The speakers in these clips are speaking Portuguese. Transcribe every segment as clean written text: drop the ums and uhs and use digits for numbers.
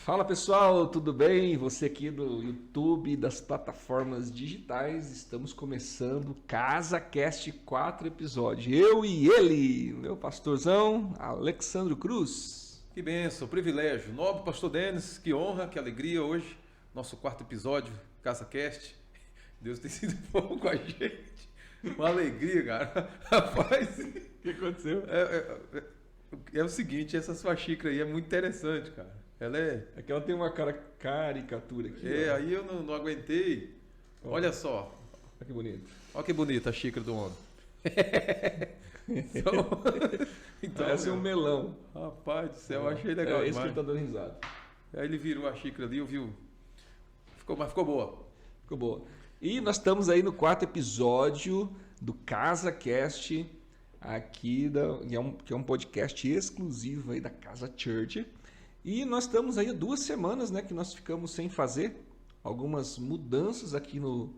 Fala pessoal, tudo bem? Você aqui do YouTube e das plataformas digitais, estamos começando CasaCast 4 episódios. Eu e ele, meu pastorzão, Alexandro Cruz. Que bênção, privilégio. Nobre pastor Denis, que honra, que alegria hoje. Nosso quarto episódio, CasaCast. Deus tem sido bom com a gente. Uma alegria, cara. Rapaz, O que aconteceu? é o seguinte, essa sua xícara aí é muito interessante, cara. Ela é... É que ela tem uma caricatura aqui. Aí eu não aguentei. Olha só. Olha que bonito. Olha que bonita a xícara do homem. então, Parece um melão. Rapaz do céu, eu achei legal É esse que demais. ele tá dando risada. Aí ele virou a xícara ali, viu? Mas ficou boa. Ficou boa. E nós estamos aí no quarto episódio do CasaCast, aqui que é um podcast exclusivo aí da Casa Church. E nós estamos aí há 2 semanas, né, que nós ficamos sem fazer algumas mudanças aqui no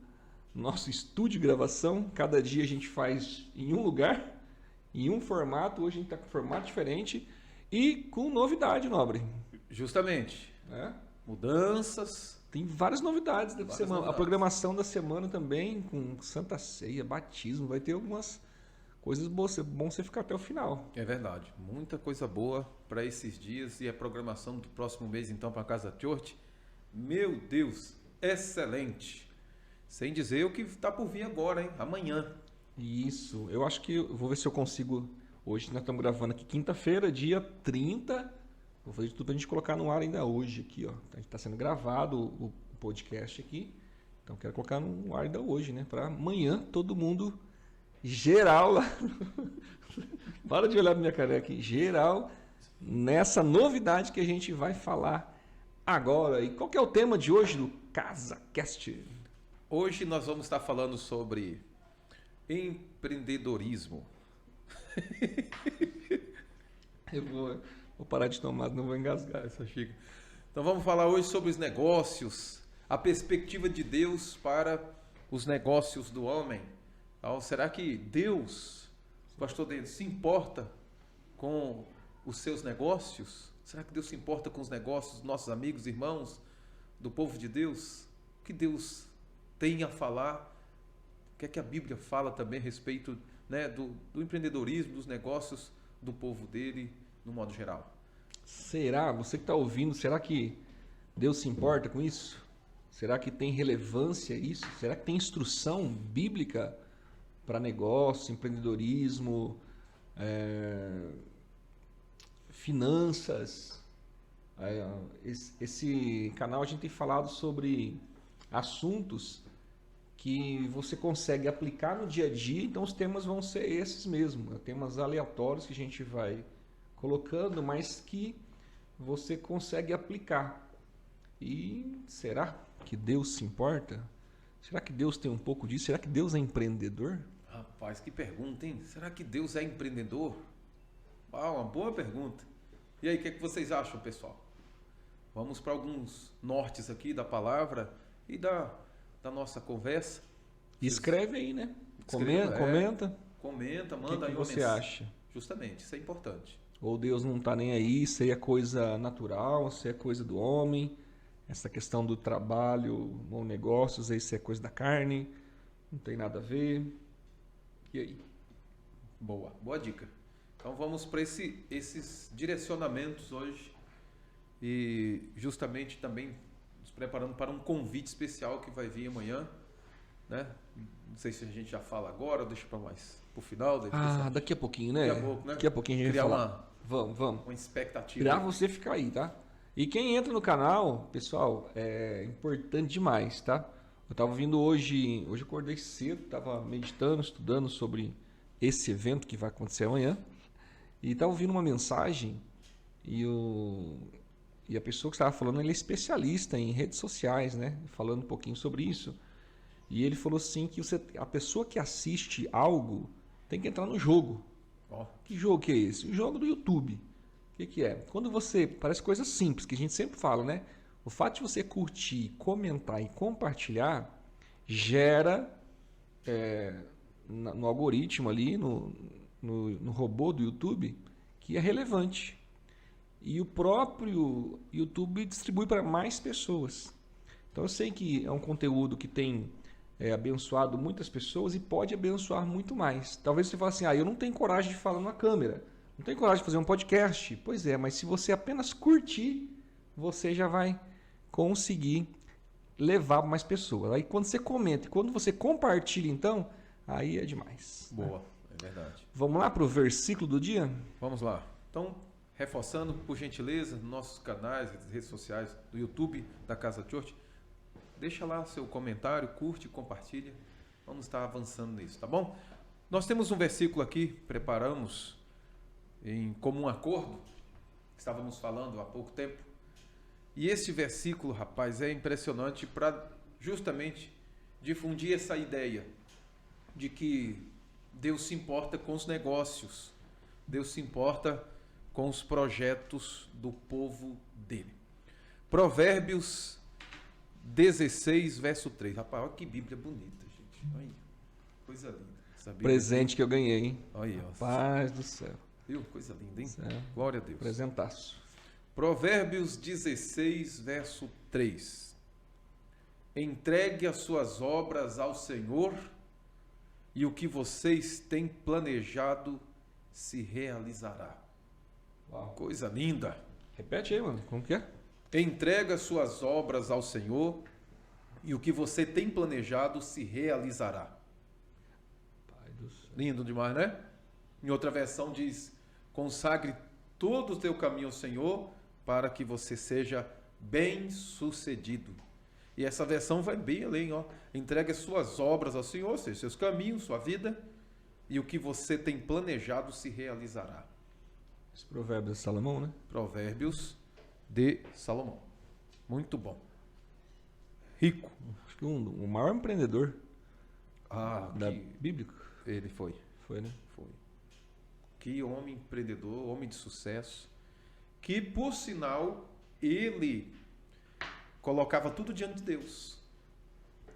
nosso estúdio de gravação. Cada dia a gente faz em um lugar, em um formato. Hoje a gente está com um formato diferente e com novidade, Nobre. Justamente. Né? Mudanças. Tem várias novidades da semana. novidades. A programação da semana também, com Santa Ceia, batismo, vai ter algumas coisas boas. É bom você ficar até o final. É verdade. Muita coisa boa para esses dias e a programação do próximo mês, então, para a Casa Church. Meu Deus, excelente. Sem dizer o que está por vir agora, hein? Amanhã. Isso. Eu acho que eu vou ver se eu consigo. Hoje nós estamos gravando aqui quinta-feira, dia 30. Vou fazer de tudo para a gente colocar no ar ainda hoje aqui, ó. A gente está sendo gravado o podcast aqui. Então quero colocar no ar ainda hoje, né? Para amanhã todo mundo geral lá. Para de olhar pra minha careca aqui. Geral nessa novidade que a gente vai falar agora. E qual que é o tema de hoje do CasaCast? Hoje nós vamos estar falando sobre empreendedorismo. Eu vou parar de tomar, não vou engasgar essa xícara. Então vamos falar hoje sobre os negócios, a perspectiva de Deus para os negócios do homem. Então, será que Deus, pastor Denis, se importa com os seus negócios? Será que Deus se importa com os negócios dos nossos amigos, irmãos, do povo de Deus? O que Deus tem a falar? O que é que a Bíblia fala também a respeito, né, do empreendedorismo, dos negócios do povo dele, no modo geral? Será? Você que está ouvindo, será que Deus se importa com isso? Será que tem relevância isso? Será que tem instrução bíblica para negócio, empreendedorismo, finanças? Esse canal a gente tem falado sobre assuntos que você consegue aplicar no dia a dia, então os temas vão ser esses mesmo, temas aleatórios que a gente vai colocando, mas que você consegue aplicar. E será que Deus se importa? Será que Deus tem um pouco disso? Será que Deus é empreendedor? Rapaz, que pergunta, hein? Será que Deus é empreendedor? Uma boa pergunta. E aí, o que é que vocês acham, pessoal? Vamos para alguns nortes aqui da palavra e da nossa conversa. Escreve aí, né? Escreva, Comenta. Comenta, O manda que aí uma você mensagem. acha? Justamente, isso é importante. Ou Deus não está nem aí, isso aí é coisa natural, isso é coisa do homem, essa questão do trabalho ou negócios, isso é coisa da carne, não tem nada a ver. E aí? Boa dica. Então vamos para esses direcionamentos hoje e justamente também nos preparando para um convite especial que vai vir amanhã, né? Não sei se a gente já fala agora ou deixa para mais pro final. Daqui a pouquinho, né? Daqui a pouco, né? Daqui a pouquinho a gente Criar vai falar. Vamos. uma expectativa. Pra você ficar aí, tá? E quem entra no canal, pessoal, é importante demais, tá? Eu tava vindo hoje eu acordei cedo, tava meditando, estudando sobre esse evento que vai acontecer amanhã. E tava ouvindo uma mensagem e a pessoa que estava falando, ele é especialista em redes sociais, né? Falando um pouquinho sobre isso. E ele falou assim que a pessoa que assiste algo tem que entrar no jogo. Que jogo que é esse? O jogo do YouTube. O que é? Quando você... Parece coisa simples, que a gente sempre fala, né? O fato de você curtir, comentar e compartilhar gera no algoritmo ali, no robô do YouTube, que é relevante. e o próprio YouTube distribui para mais pessoas. Então eu sei que é um conteúdo que tem abençoado muitas pessoas e pode abençoar muito mais. Talvez você fale assim, eu não tenho coragem de falar numa câmera, não tenho coragem de fazer um podcast. Pois é, mas se você apenas curtir, você já vai conseguir levar mais pessoas. Aí quando você comenta e quando você compartilha, então, aí é demais. Boa, é verdade. Vamos lá para o versículo do dia? Vamos lá. Então, reforçando, por gentileza, nossos canais, redes sociais, do YouTube da Casa Church, deixa lá seu comentário, curte, compartilha. Vamos estar avançando nisso, tá bom? Nós temos um versículo aqui, preparamos em comum acordo, estávamos falando há pouco tempo. E esse versículo, rapaz, é impressionante para justamente difundir essa ideia de que Deus se importa com os negócios, Deus se importa com os projetos do povo dele. Provérbios 16, verso 3. Rapaz, olha que Bíblia bonita, gente. Olha, coisa linda. Presente que eu ganhei, hein? Olha, paz do céu. Viu? Coisa linda, hein? Céu. Glória a Deus. Presentaço. Provérbios 16, verso 3. Entregue as suas obras ao Senhor e o que vocês têm planejado se realizará. Uau. Coisa linda. Repete aí, mano. Como que é? Entrega as suas obras ao Senhor e o que você tem planejado se realizará. Pai do céu. Lindo demais, né? Em outra versão diz: consagre todo o teu caminho ao Senhor para que você seja bem-sucedido. E essa versão vai bem além, ó. Entregue as suas obras ao Senhor, ou seja, seus caminhos, sua vida, e o que você tem planejado se realizará. Esse provérbio de Salomão, né? Provérbios de Salomão. Muito bom. Rico. Acho que o maior empreendedor da Que bíblica. ele foi. Foi, né? Foi. Que homem empreendedor, homem de sucesso. Que, por sinal, ele colocava tudo diante de Deus.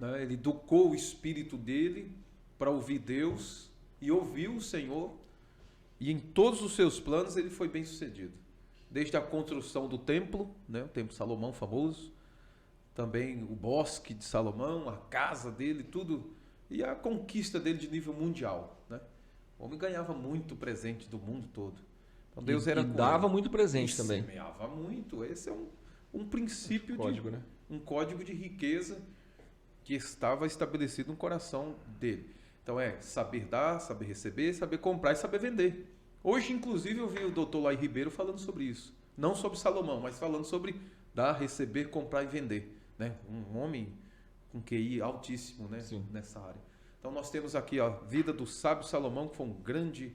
Né? Ele educou o espírito dele para ouvir Deus e ouviu o Senhor. E em todos os seus planos ele foi bem sucedido. Desde a construção do templo, né? O templo de Salomão famoso, também o bosque de Salomão, a casa dele, tudo, e a conquista dele de nível mundial, né? O homem ganhava muito presente do mundo todo. Então Deus era e dava muito presente também. Semeava muito. Esse é um princípio Código, né? Um código de riqueza que estava estabelecido no coração dele. Então é saber dar, saber receber, saber comprar e saber vender. Hoje, inclusive, eu vi o doutor Lai Ribeiro falando sobre isso. Não sobre Salomão, mas falando sobre dar, receber, comprar e vender. Né? Um homem com QI altíssimo, né? Nessa área. Então nós temos aqui a vida do sábio Salomão, que foi um grande,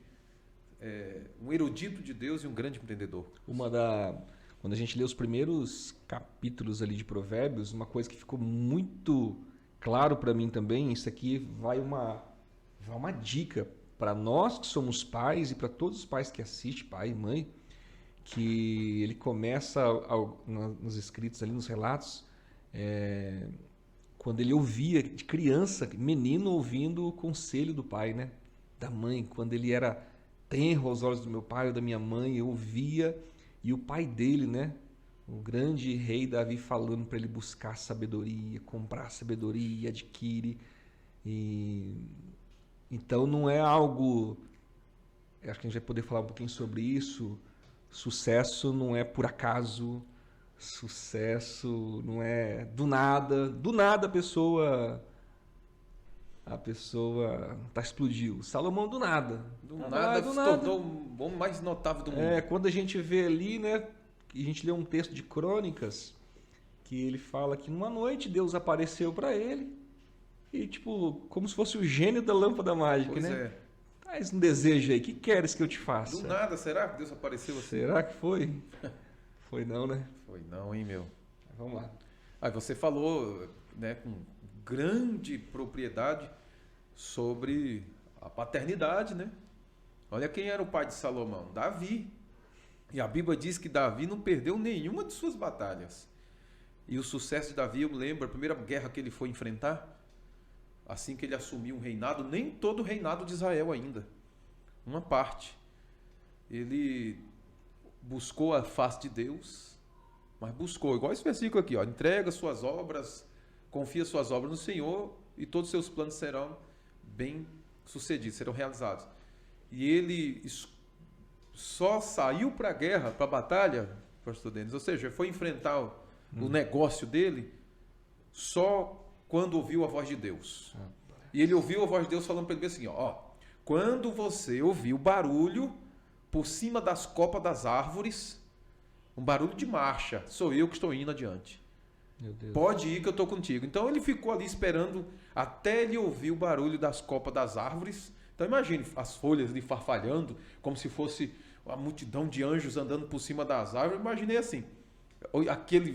um erudito de Deus e um grande empreendedor. Quando a gente lê os primeiros capítulos ali de Provérbios, uma coisa que ficou muito claro para mim também, isso aqui vai uma dica para nós que somos pais e para todos os pais que assistem, pai e mãe, que ele começa nos escritos ali, nos relatos, quando ele ouvia de criança, menino ouvindo o conselho do pai, né? Da mãe, quando ele era tenro aos olhos do meu pai ou da minha mãe, eu ouvia, e o pai dele, né? O grande rei Davi falando para ele buscar sabedoria, comprar sabedoria, adquire. Então não é algo, acho que a gente vai poder falar um pouquinho sobre isso. Sucesso não é por acaso, sucesso não é do nada a pessoa explodiu. Salomão do nada se tornou o homem mais notável do mundo. Quando a gente vê ali, né, a gente lê um texto de Crônicas que ele fala que numa noite Deus apareceu para ele e tipo, como se fosse o gênio da lâmpada mágica, pois né? Traz um desejo aí, que queres que eu te faça? Do nada, será que Deus apareceu assim? Será que foi? Foi não, né? Foi não, hein, meu? Vamos lá. Aí você falou, né, com grande propriedade sobre a paternidade, né? Olha quem era o pai de Salomão, Davi. E a Bíblia diz que Davi não perdeu nenhuma de suas batalhas. E o sucesso de Davi, eu me lembro, a primeira guerra que ele foi enfrentar, assim que ele assumiu um reinado, nem todo o reinado de Israel ainda, uma parte. Ele buscou a face de Deus, mas buscou, igual esse versículo aqui, ó, entrega suas obras, confia suas obras no Senhor e todos os seus planos serão bem sucedidos, serão realizados. E ele só saiu para a guerra, para a batalha, pastor Denis, ou seja, foi enfrentar o negócio dele só quando ouviu a voz de Deus. E ele ouviu a voz de Deus falando para ele assim, ó, quando você ouvir o barulho por cima das copas das árvores, um barulho de marcha, sou eu que estou indo adiante. Meu Deus. Pode ir que eu estou contigo. Então ele ficou ali esperando até ele ouvir o barulho das copas das árvores. Então imagine as folhas ali farfalhando, como se fosse uma multidão de anjos andando por cima das árvores. Imaginei assim,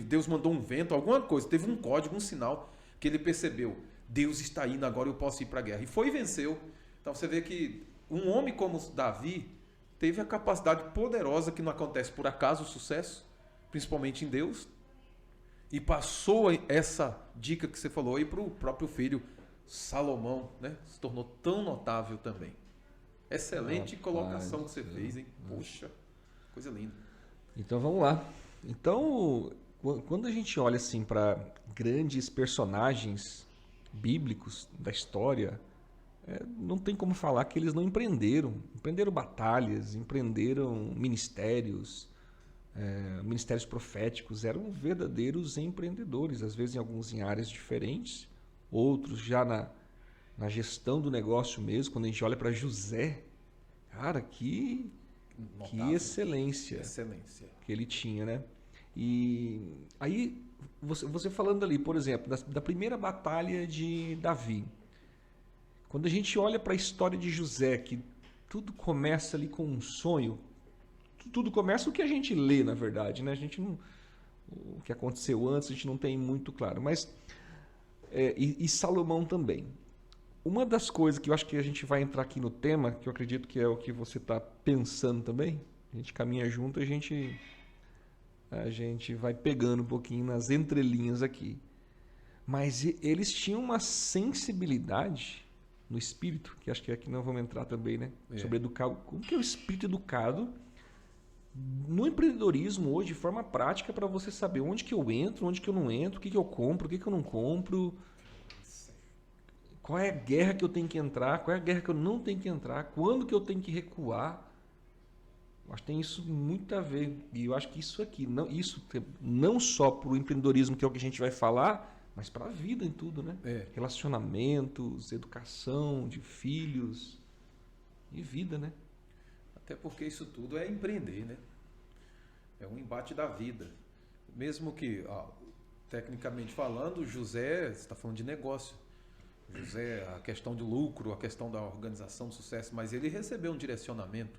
Deus mandou um vento, alguma coisa, teve um código, um sinal, que ele percebeu, Deus está indo, agora eu posso ir para a guerra. E foi e venceu. Então você vê que um homem como Davi teve a capacidade poderosa, que não acontece por acaso, o sucesso, principalmente em Deus, e passou essa dica que você falou aí para o próprio filho Salomão, né? Se tornou tão notável também. Excelente colocação que você fez, hein? Poxa, coisa linda. Então vamos lá. Então, quando a gente olha assim para grandes personagens bíblicos da história, não tem como falar que eles não empreenderam batalhas, empreenderam ministérios, ministérios proféticos, eram verdadeiros empreendedores, às vezes em áreas diferentes, outros já na gestão do negócio mesmo. Quando a gente olha para José, cara, que excelência que ele tinha, né? E aí, você falando ali, por exemplo, da primeira batalha de Davi, quando a gente olha para a história de José, que tudo começa ali com um sonho, tudo começa o que a gente lê, na verdade, né? A gente não, o que aconteceu antes a gente não tem muito claro, mas e Salomão também. Uma das coisas que eu acho que a gente vai entrar aqui no tema, que eu acredito que é o que você está pensando também, a gente caminha junto, a gente vai pegando um pouquinho nas entrelinhas aqui. Mas eles tinham uma sensibilidade no espírito, que acho que é aqui nós vamos entrar também, né? Sobre educar, como que é o espírito educado no empreendedorismo hoje, de forma prática, para você saber onde que eu entro, onde que eu não entro, o que que eu compro, o que que eu não compro, qual é a guerra que eu tenho que entrar, qual é a guerra que eu não tenho que entrar, quando que eu tenho que recuar. Eu acho que tem isso muito a ver. E eu acho que isso aqui, não só para o empreendedorismo, que é o que a gente vai falar, mas para a vida em tudo, né? Relacionamentos, educação de filhos e vida, né? Até porque isso tudo é empreender, né? É um embate da vida. Mesmo que, tecnicamente falando, José, você está falando de negócio. José, a questão do lucro, a questão da organização do sucesso, mas ele recebeu um direcionamento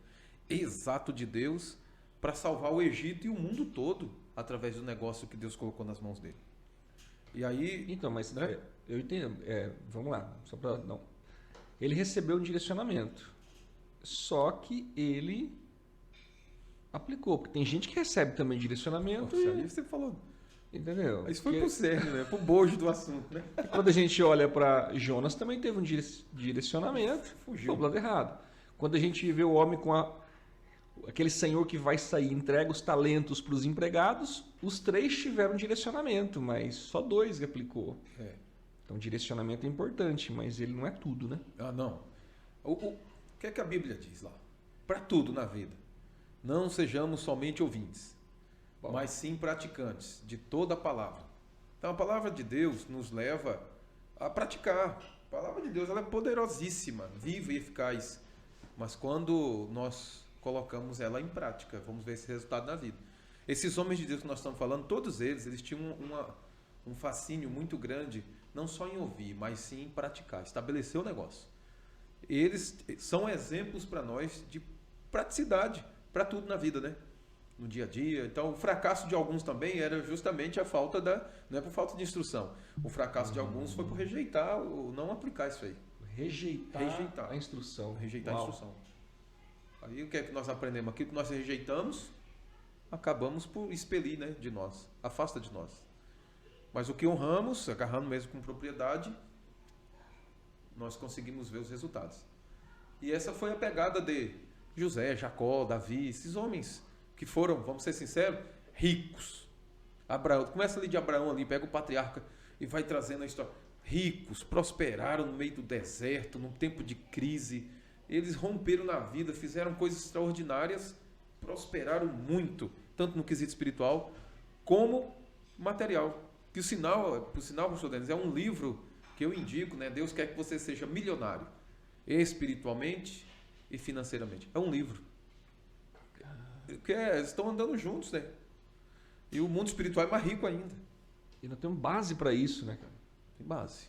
exato de Deus para salvar o Egito e o mundo todo através do negócio que Deus colocou nas mãos dele. E aí... Então, mas né? Eu entendo. Vamos lá, só para não. Ele recebeu um direcionamento, só que ele aplicou, porque tem gente que recebe também direcionamento. Nossa, aí você falou. Entendeu? Isso foi pro cerne, né? Pro bojo do assunto, né? E quando a gente olha para Jonas, também teve um direcionamento, fugiu pro lado errado. Quando a gente vê o homem com aquele senhor que vai sair, entrega os talentos para os empregados, os 3 tiveram direcionamento, mas só 2 aplicou. Então, direcionamento é importante, mas ele não é tudo, né? Não. O que é que a Bíblia diz lá? Para tudo na vida. Não sejamos somente ouvintes, mas sim praticantes de toda a palavra. Então, a palavra de Deus nos leva a praticar. A palavra de Deus ela é poderosíssima, viva e eficaz. Mas quando nós colocamos ela em prática, vamos ver esse resultado na vida. Esses homens de Deus que nós estamos falando, todos eles tinham um fascínio muito grande, não só em ouvir, mas sim em praticar, estabelecer o negócio. Eles são exemplos para nós de praticidade, para tudo na vida, né? No dia a dia. Então, o fracasso de alguns também era justamente a falta não é por falta de instrução. O fracasso de alguns foi por rejeitar ou não aplicar isso aí. Rejeitar a instrução. Rejeitar a instrução. Aí o que é que nós aprendemos? Aquilo que nós rejeitamos, acabamos por expelir, né, de nós. Afasta de nós. Mas o que honramos, agarrando mesmo com propriedade, nós conseguimos ver os resultados. E essa foi a pegada de José, Jacó, Davi, esses homens que foram, vamos ser sinceros, ricos. Abraão, começa ali de Abraão, ali, pega o patriarca e vai trazendo a história. Ricos, prosperaram no meio do deserto, num tempo de crise. Eles romperam na vida, fizeram coisas extraordinárias, prosperaram muito, tanto no quesito espiritual como material. Que o sinal, pastor Denis, é um livro que eu indico, né? Deus quer que você seja milionário, espiritualmente e financeiramente. É um livro. Porque eles estão andando juntos, né? E o mundo espiritual é mais rico ainda. E nós temos base para isso, né, cara? Tem base.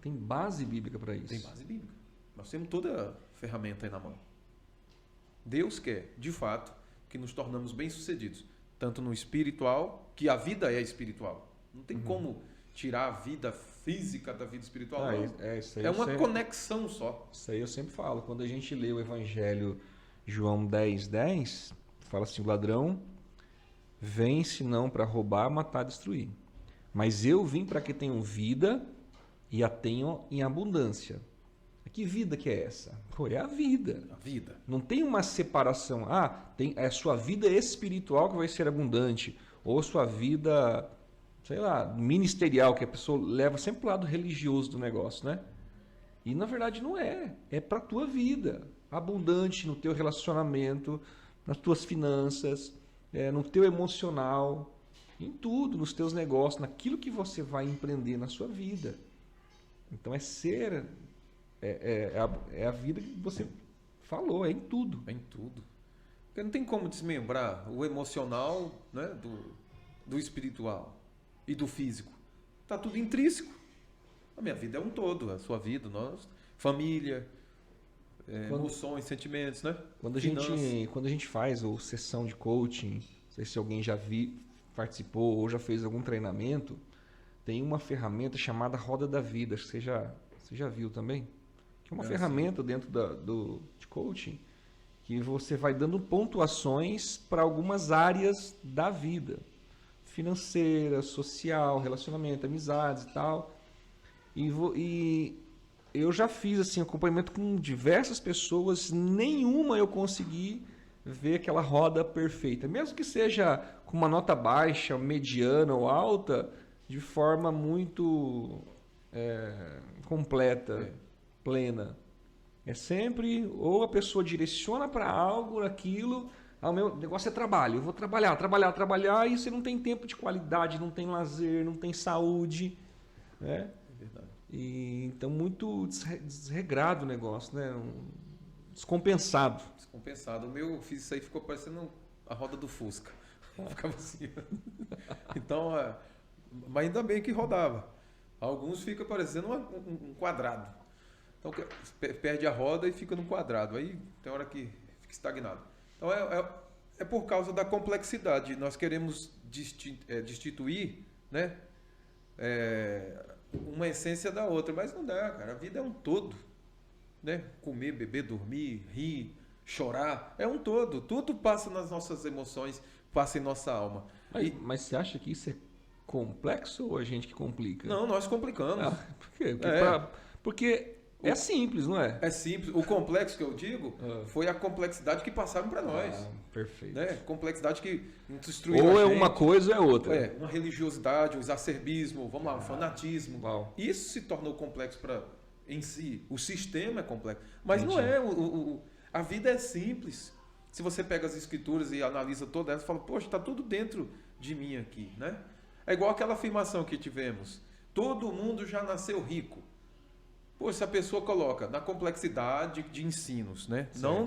Tem base bíblica para isso. Tem base bíblica. Nós temos toda a ferramenta aí na mão. Deus quer, de fato, que nos tornamos bem-sucedidos, tanto no espiritual, que a vida é espiritual. Não tem como tirar a vida física da vida espiritual. Não. Isso aí É uma conexão só. Isso aí eu sempre falo. Quando a gente lê o Evangelho João 10:10, fala assim: o ladrão vem senão para roubar, matar, destruir. Mas eu vim para que tenham vida e a tenham em abundância. Que vida que é essa? Pô, é a vida. A vida. Não tem uma separação. É a sua vida espiritual que vai ser abundante. Ou sua vida, sei lá, ministerial, que a pessoa leva sempre para o lado religioso do negócio, né? E na verdade não é. É para a tua vida. Abundante no teu relacionamento, nas tuas finanças, no teu emocional, em tudo, nos teus negócios, naquilo que você vai empreender na sua vida. Então é a vida que você falou, é em tudo. É em tudo. Porque não tem como desmembrar o emocional, né, do espiritual e do físico. Está tudo intrínseco. A minha vida é um todo, a sua vida, nós, família, emoções, sentimentos, né? Quando a gente faz ou sessão de coaching, não sei se alguém já participou ou já fez algum treinamento, tem uma ferramenta chamada Roda da Vida, acho que você já viu também? Que é uma ferramenta dentro de coaching que você vai dando pontuações para algumas áreas da vida. Financeira, social, relacionamento, amizades e tal. E eu já fiz assim, acompanhamento com diversas pessoas, nenhuma eu consegui ver aquela roda perfeita. Mesmo que seja com uma nota baixa, mediana ou alta, de forma muito completa, plena. É sempre, ou a pessoa direciona para algo, aquilo, o meu negócio é trabalho, eu vou trabalhar, e você não tem tempo de qualidade, não tem lazer, não tem saúde, né? É verdade. E, então, muito desregrado o negócio, né? Descompensado. Descompensado. O meu, eu fiz isso aí, ficou parecendo a roda do Fusca. Ficava assim. Então, mas ainda bem que rodava. Alguns fica parecendo um quadrado. Então, perde a roda e fica no quadrado. Aí tem hora que fica estagnado. Então, é por causa da complexidade. Nós queremos destituir, né, uma essência da outra, mas não dá, cara. A vida é um todo, né? Comer, beber, dormir, rir, chorar, é um todo. Tudo passa nas nossas emoções, passa em nossa alma. Mas você acha que isso é complexo ou a gente que complica? Não, nós complicamos. Por quê? Porque é simples, não é? É simples. O complexo que eu digo foi a complexidade que passaram para nós. Perfeito. Né? Complexidade que instruíram ou a é gente. Uma coisa ou é outra. Uma religiosidade, um exacerbismo, vamos lá, um fanatismo. Uau. Isso se tornou complexo em si. O sistema é complexo. Mas Entendi. não é. A vida é simples. Se você pega as escrituras e analisa todas elas, fala, poxa, está tudo dentro de mim aqui. Né? É igual aquela afirmação que tivemos. Todo mundo já nasceu rico. Poxa, se a pessoa coloca na complexidade de ensinos, né? Não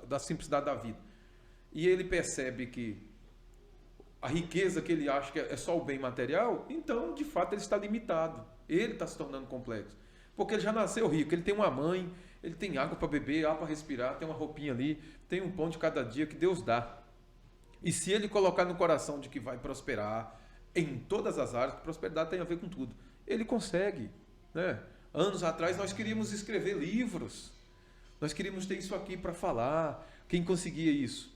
da simplicidade da vida. E ele percebe que a riqueza que ele acha que é só o bem material, então, de fato, ele está limitado. Ele está se tornando complexo. Porque ele já nasceu rico, ele tem uma mãe, ele tem água para beber, ar para respirar, tem uma roupinha ali, tem um pão de cada dia que Deus dá. E se ele colocar no coração de que vai prosperar em todas as áreas, que prosperidade tem a ver com tudo, ele consegue, né? Anos atrás nós queríamos escrever livros, nós queríamos ter isso aqui para falar. Quem conseguia isso?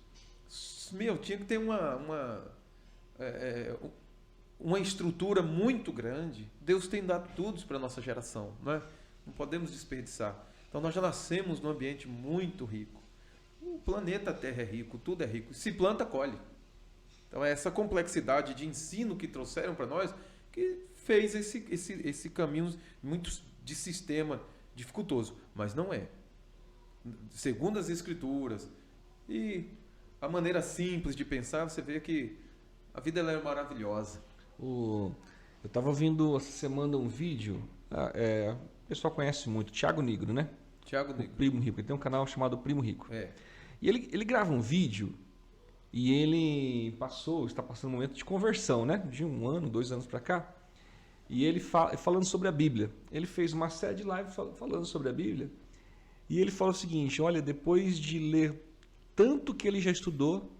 Tinha que ter uma estrutura muito grande. Deus tem dado tudo para a nossa geração, não é? Não podemos desperdiçar. Então nós já nascemos num ambiente muito rico. planeta Terra é rico, tudo é rico. Se planta, colhe. Então é essa complexidade de ensino que trouxeram para nós que fez esse caminho muito de sistema dificultoso. Mas não é. Segundo as Escrituras e a maneira simples de pensar, você vê que a vida ela é maravilhosa. Eu estava vendo essa semana um vídeo, o pessoal conhece muito, Thiago Nigro, né? Thiago O Nigro. Primo Rico, ele tem um canal chamado Primo Rico. É. E ele grava um vídeo e ele está passando um momento de conversão, né? De 1 ano, 2 anos para cá. E ele falando sobre a Bíblia. Ele fez uma série de lives falando sobre a Bíblia. E ele fala o seguinte, olha, depois de ler tanto que ele já estudou,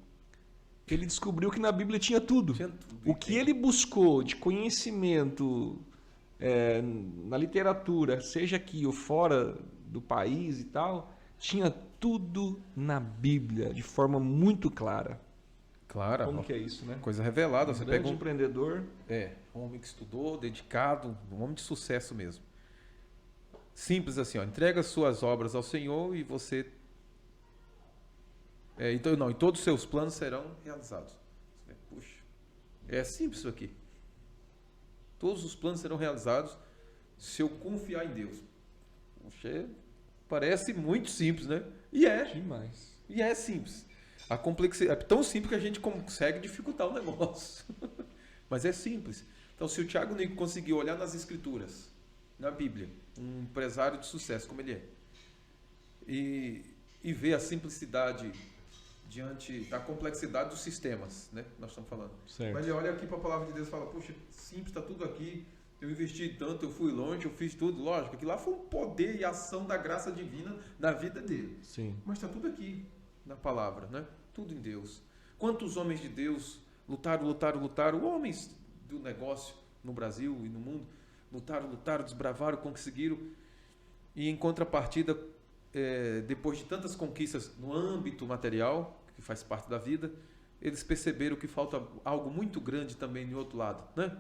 ele descobriu que na Bíblia tinha tudo. O que ele buscou de conhecimento na literatura, seja aqui ou fora do país e tal, tinha tudo na Bíblia, de forma muito clara. Claro. Como que é isso, né? Coisa revelada. Um Você grande pega um empreendedor. um homem que estudou, dedicado, um homem de sucesso mesmo. Simples assim, ó, entrega suas obras ao Senhor e você... e todos os seus planos serão realizados. Puxa, é simples isso aqui. Todos os planos serão realizados se eu confiar em Deus. Puxa, parece muito simples, né? E é. Demais. E é simples. A complexidade é tão simples que a gente consegue dificultar o negócio. Mas é simples. Então, se o Thiago Nigro conseguiu olhar nas Escrituras, na Bíblia, um empresário de sucesso como ele é, e ver a simplicidade diante da complexidade dos sistemas, né? Nós estamos falando. Certo. Mas ele olha aqui para a palavra de Deus e fala, puxa, simples, está tudo aqui. Eu investi tanto, eu fui longe, eu fiz tudo. Lógico, que lá foi um poder e ação da graça divina na vida dele. Sim. Mas está tudo aqui na palavra, né? Tudo em Deus. Quantos homens de Deus lutaram, homens do negócio no Brasil e no mundo, lutaram, desbravaram, conseguiram. E em contrapartida, depois de tantas conquistas no âmbito material, que faz parte da vida, eles perceberam que falta algo muito grande também no outro lado, né?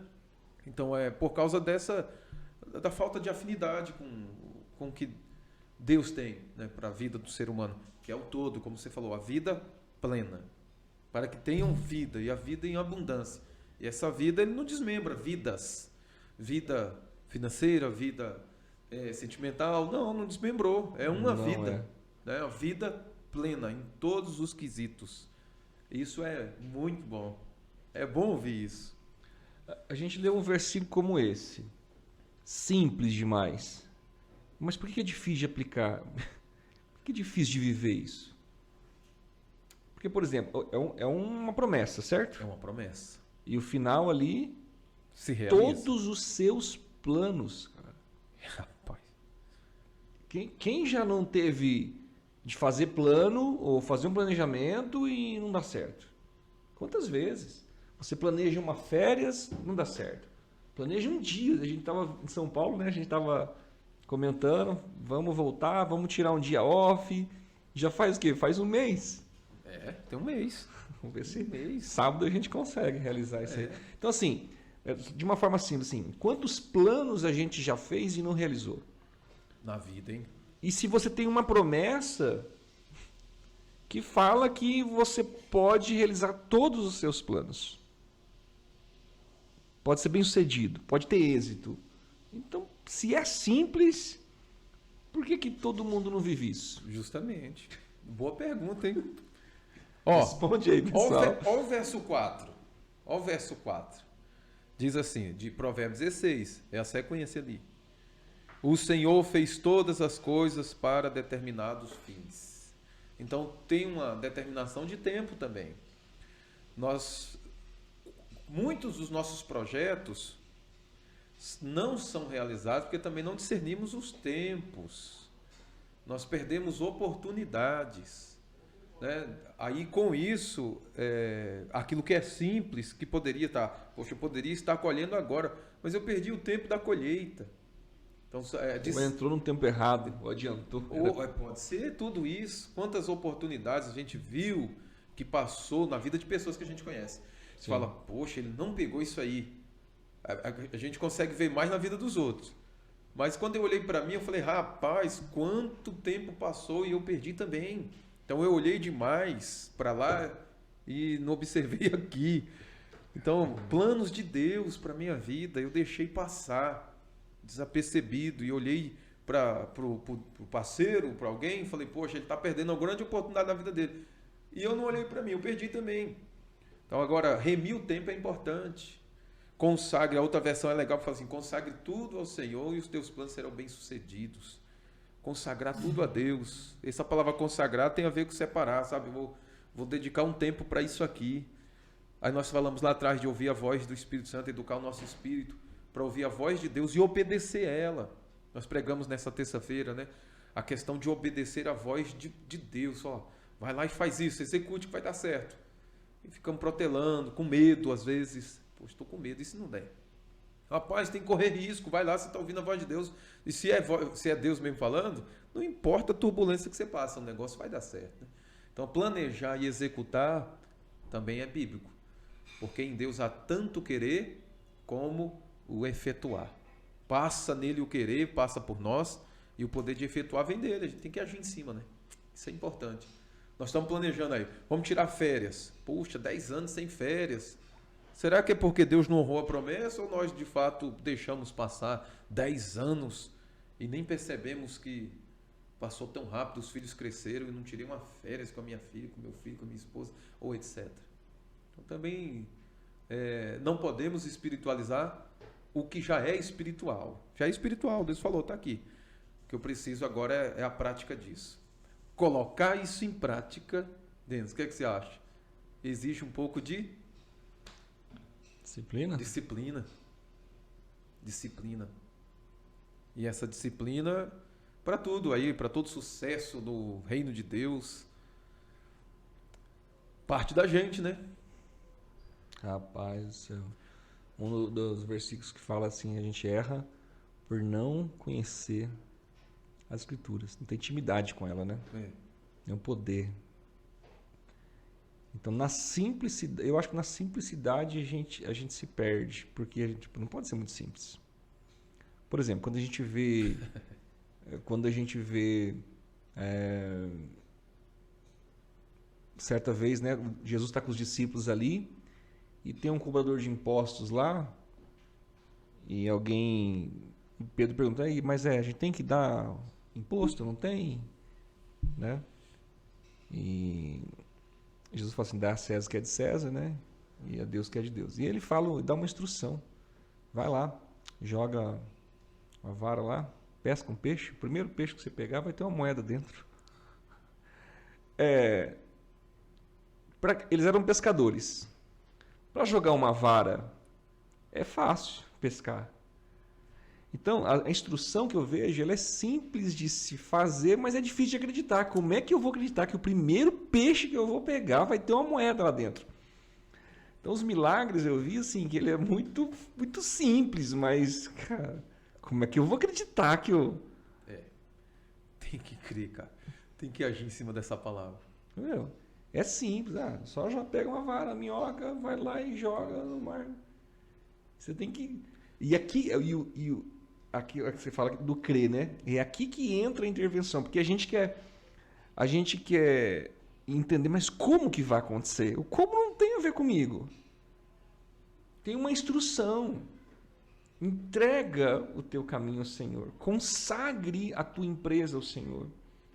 Então é por causa da falta de afinidade com o que Deus tem, né, para a vida do ser humano, que é o todo, como você falou, a vida plena, para que tenham vida e a vida em abundância. E essa vida ele não desmembra vidas, vida financeira, vida sentimental, não desmembrou, é uma Não vida, né, a vida plena em todos os quesitos. Isso é muito bom, é bom ouvir isso. A gente leu um versículo como esse, simples demais, mas por que é difícil de aplicar? Por que é difícil de viver isso? Porque, por exemplo, é uma promessa, certo? É uma promessa. E o final ali, Se realiza. todos os seus planos, cara. Rapaz. Quem já não teve de fazer plano ou fazer um planejamento e não dá certo? Quantas vezes? Você planeja uma férias, não dá certo. Planeja um dia. A gente estava em São Paulo, né? A gente estava comentando, vamos voltar, vamos tirar um dia off. Já faz o quê? Faz um mês. Tem um mês. Vamos ver se sábado a gente consegue realizar isso aí. Então, assim, de uma forma simples, assim, quantos planos a gente já fez e não realizou? Na vida, hein? E se você tem uma promessa que fala que você pode realizar todos os seus planos. Pode ser bem sucedido, pode ter êxito. Então, se é simples, por que todo mundo não vive isso? Justamente. Boa pergunta, hein? Responde aí, pessoal. Ó o verso 4. Ó o verso 4. Diz assim, de Provérbios 16, é a sequência ali. O Senhor fez todas as coisas para determinados fins. Então, tem uma determinação de tempo também. Muitos dos nossos projetos não são realizados porque também não discernimos os tempos. Nós perdemos oportunidades, né? Aí com isso, aquilo que é simples, que poderia estar, eu poderia estar colhendo agora, mas eu perdi o tempo da colheita. Então, Ou entrou no tempo errado, ou adiantou. Pode ser tudo isso. Quantas oportunidades a gente viu que passou na vida de pessoas que a gente conhece. Você fala, poxa, ele não pegou isso aí. A gente consegue ver mais na vida dos outros. Mas quando eu olhei para mim, eu falei, rapaz, quanto tempo passou e eu perdi também. Então eu olhei demais para lá e não observei aqui. Então, planos de Deus para minha vida, eu deixei passar desapercebido e olhei para o parceiro, para alguém, e falei, poxa, ele está perdendo uma grande oportunidade na vida dele. E eu não olhei para mim, eu perdi também. Então agora, remir o tempo é importante. Consagre, a outra versão é legal para falar assim, consagre tudo ao Senhor e os teus planos serão bem-sucedidos. Consagrar tudo a Deus. Essa palavra consagrar tem a ver com separar, sabe? Vou dedicar um tempo para isso aqui. Aí nós falamos lá atrás de ouvir a voz do Espírito Santo, educar o nosso espírito para ouvir a voz de Deus e obedecer ela. Nós pregamos nessa terça-feira, né? A questão de obedecer a voz de Deus. Ó, vai lá e faz isso, execute que vai dar certo. E ficamos protelando, com medo às vezes. Pô, estou com medo, e se não der? Rapaz, tem que correr risco, vai lá, você está ouvindo a voz de Deus. E se é Deus mesmo falando, não importa a turbulência que você passa, o negócio vai dar certo. Né? Então, planejar e executar também é bíblico. Porque em Deus há tanto querer como o efetuar. Passa nele o querer, passa por nós, e o poder de efetuar vem dele. A gente tem que agir em cima, né? Isso é importante. Nós estamos planejando aí, vamos tirar férias. Puxa, 10 anos sem férias. Será que é porque Deus não honrou a promessa ou nós de fato deixamos passar 10 anos e nem percebemos que passou tão rápido, os filhos cresceram e não tirei uma férias com a minha filha, com meu filho, com a minha esposa, ou etc. Então também não podemos espiritualizar o que já é espiritual. Já é espiritual, Deus falou, está aqui. O que eu preciso agora é a prática disso. Colocar isso em prática, Denis, o que você acha? Exige um pouco de disciplina. Disciplina. E essa disciplina para tudo aí, para todo sucesso no reino de Deus, parte da gente, né? Rapaz, um dos versículos que fala assim, a gente erra por não conhecer as escrituras, não tem intimidade com ela, né? É um poder. Então, na simplicidade, eu acho que na simplicidade a gente se perde, porque a gente não pode ser muito simples. Por exemplo, quando a gente vê certa vez, né, Jesus está com os discípulos ali e tem um cobrador de impostos lá e Pedro pergunta, aí, mas a gente tem que dar imposto, não tem? Né? E Jesus fala assim, dá a César que é de César, né? E a Deus que é de Deus. E ele dá uma instrução. Vai lá, joga uma vara lá, pesca um peixe. O primeiro peixe que você pegar vai ter uma moeda dentro. Eles eram pescadores. Para jogar uma vara é fácil pescar. Então, a instrução que eu vejo, ela é simples de se fazer, mas é difícil de acreditar. Como é que eu vou acreditar que o primeiro peixe que eu vou pegar vai ter uma moeda lá dentro? Então, os milagres eu vi assim, que ele é muito, muito simples, mas, cara, como é que eu vou acreditar que eu... Tem que crer, cara. Tem que agir em cima dessa palavra. É simples, só já pega uma vara, a minhoca, vai lá e joga no mar. Você tem que... E aqui é que você fala do crer, né? É aqui que entra a intervenção, porque a gente quer entender, mas como que vai acontecer? O como não tem a ver comigo. Tem uma instrução. Entrega o teu caminho ao Senhor. Consagre a tua empresa ao Senhor.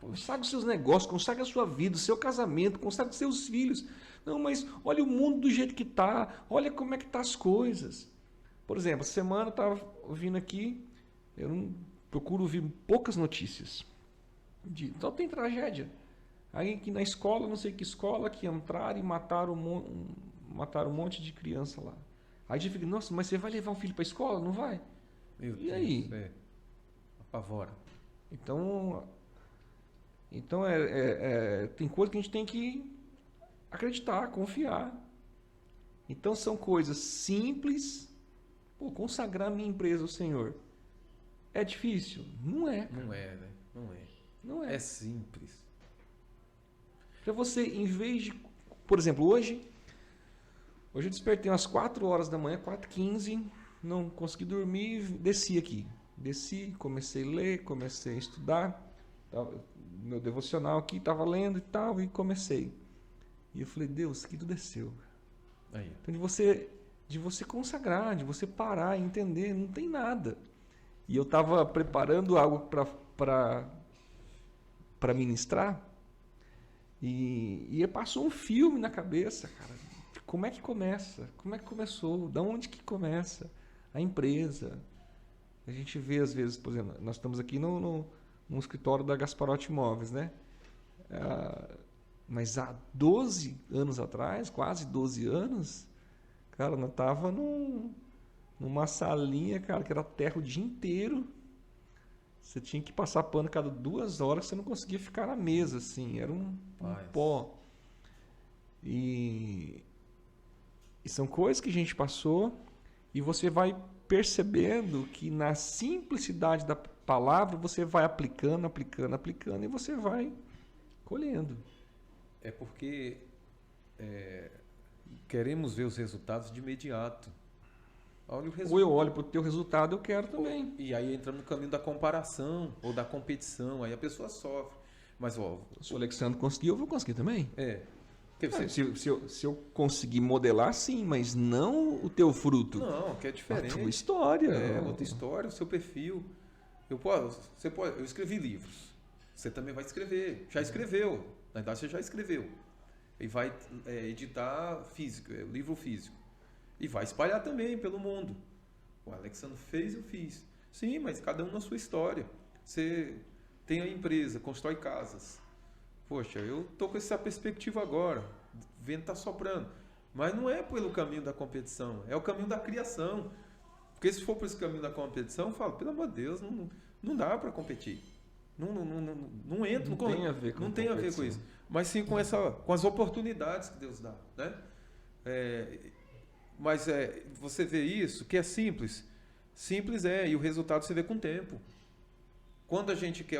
Consagre os seus negócios, consagre a sua vida, o seu casamento, consagre os seus filhos. Não, mas olha o mundo do jeito que está, olha como é que estão as coisas. Por exemplo, essa semana eu estava ouvindo aqui, eu não procuro ouvir poucas notícias. Então tem tragédia. Aí aqui na escola, não sei que escola, que entraram e mataram um monte de criança lá. Aí a gente fica, nossa, mas você vai levar um filho para a escola? Não vai? Meu e aí? Deus, apavora. Então tem coisa que a gente tem que acreditar, confiar. Então são coisas simples. Consagrar minha empresa ao Senhor é difícil? Não é. Não é, né? Não é. É simples. Para você, em vez de... Por exemplo, hoje eu despertei umas 4 horas da manhã, 4h15, não consegui dormir, desci aqui. Desci, comecei a ler, comecei a estudar. meu devocional aqui, estava lendo e tal, e comecei. E eu falei, Deus, que tudo é seu. Aí. Então, de você consagrar, de você parar e entender, não tem nada. E eu estava preparando algo para ministrar, e passou um filme na cabeça, cara. Como é que começa? Como é que começou? Da onde que começa? A empresa. A gente vê, às vezes, por exemplo, nós estamos aqui no escritório da Gasparotti Imóveis, né? Mas há 12 anos atrás, quase 12 anos, cara, nós estava numa salinha, cara, que era terra o dia inteiro. Você tinha que passar pano cada 2 horas, você não conseguia ficar na mesa, assim, era um pó. E são coisas que a gente passou, e você vai percebendo que na simplicidade da palavra você vai aplicando, e você vai colhendo. É porque queremos ver os resultados de imediato. Olha o resultado. Ou eu olho para o teu resultado, eu quero também. E aí entra no caminho da comparação ou da competição, aí a pessoa sofre. Mas, ó, se o Alexandre conseguiu, eu vou conseguir também. Se eu conseguir modelar, sim, mas não o teu fruto. Não, que é diferente. A tua história. Outra história, o seu perfil. Eu escrevi livros. Você também vai escrever. Já escreveu. Na verdade, você já escreveu. E vai editar físico, livro físico. E vai espalhar também pelo mundo. O Alexandre fez, eu fiz. Sim, mas cada um na sua história. Você tem a empresa, constrói casas. Poxa, eu estou com essa perspectiva agora. O vento está soprando. Mas não é pelo caminho da competição, é o caminho da criação. Porque se for por esse caminho da competição, eu falo, pelo amor de Deus, não dá para competir. Não entra. Não tem a ver com não tem a ver com isso. Mas sim com as oportunidades que Deus dá. Né? Mas você vê isso, que é simples. Simples e o resultado você vê com o tempo. Quando a gente quer